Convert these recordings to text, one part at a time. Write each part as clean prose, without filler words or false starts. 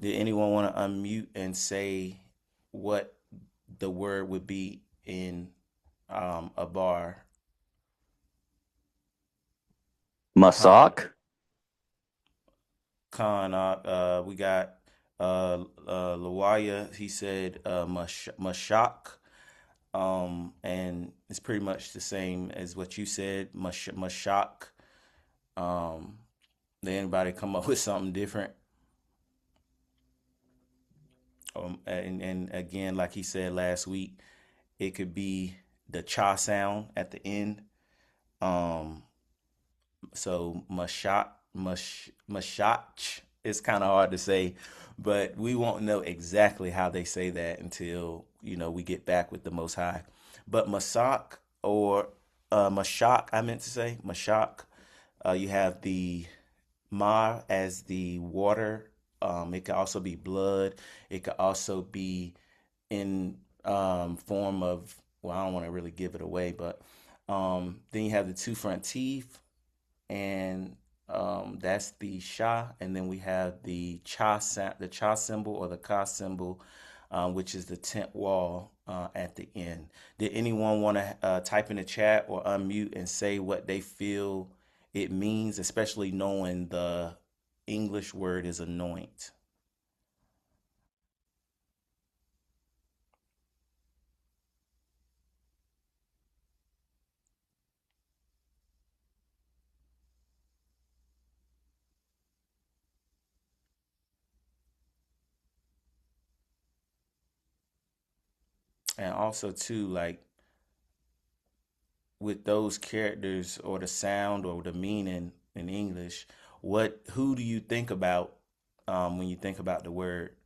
Did anyone want to unmute and say what the word would be in a bar? Khan, Mashach? we got Lawaya. He said Mashach. And it's pretty much the same as what you said, Mashach. Um, did anybody come up with something different? And again, like he said last week, it could be the cha sound at the end. Um, so Mashach is kind of hard to say, but we won't know exactly how they say that until we get back with the Most High. But Mashach or Mashach, I meant to say Mashach. You have the Ma as the water. It could also be blood. It could also be in form of, well, I don't want to really give it away, but then you have the two front teeth, and that's the Sha, and then we have the the Cha symbol or the Ka symbol, which is the tent wall at the end. Did anyone want to type in the chat or unmute and say what they feel it means, especially knowing the English word is anoint? And also too, like with those characters or the sound or the meaning in English, who do you think about when you think about the word?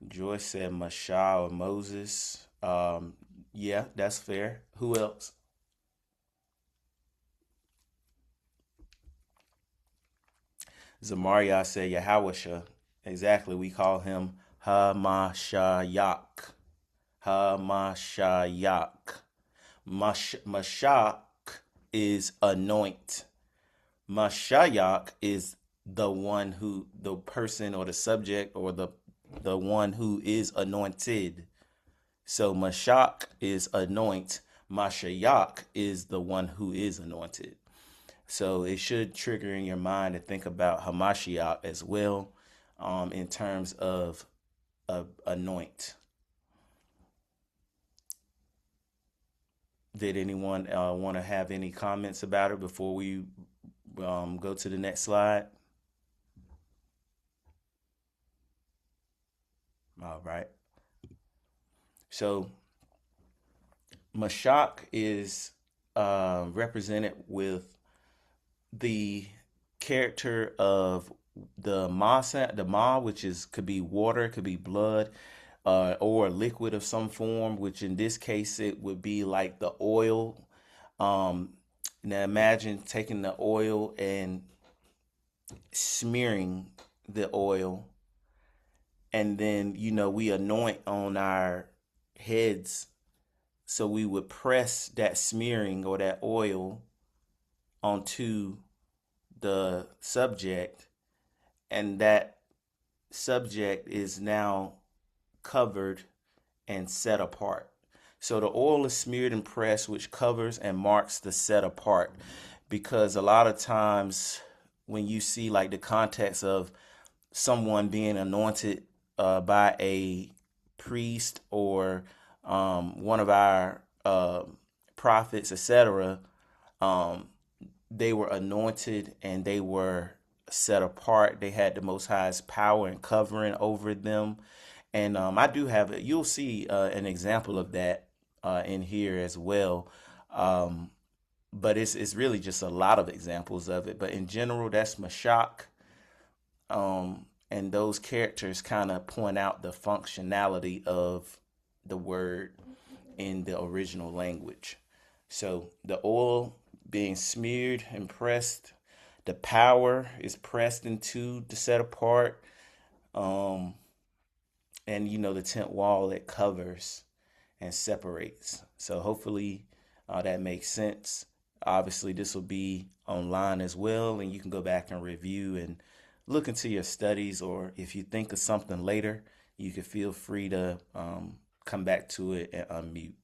Joyce said Mashah or Moses. Yeah, that's fair. Who else? Zamaria said Yahawasha. Exactly. We call him Hamashayak. Hamashayak. Mashach is anoint. Mashayak is the person or the subject or the one who is anointed. So Mashach is anoint. Mashayak is the one who is anointed. So it should trigger in your mind to think about Hamashiach as well, in terms of anoint. Did anyone want to have any comments about it before we go to the next slide? All right. So Mashach is represented with the character of the ma, which is could be water, could be blood, or a liquid of some form, which in this case it would be like the oil. Um, Now imagine taking the oil and smearing the oil, and then we anoint on our heads. So we would press that smearing or that oil onto the subject, and that subject is now covered and set apart. So the oil is smeared and pressed, which covers and marks the set apart. Because a lot of times when you see like the context of someone being anointed by a priest or one of our prophets, etc., um, they were anointed and they were set apart. They had the Most High's power and covering over them. And I do have it. You'll see an example of that in here as well. Um, but it's really just a lot of examples of it. But in general, that's Mashach. And those characters kind of point out the functionality of the word in the original language. So the oil being smeared and pressed, the power is pressed into the set apart, um, and the tent wall it covers. and separates. So hopefully that makes sense. Obviously, this will be online as well, and you can go back and review and look into your studies, or if you think of something later, you can feel free to come back to it and unmute.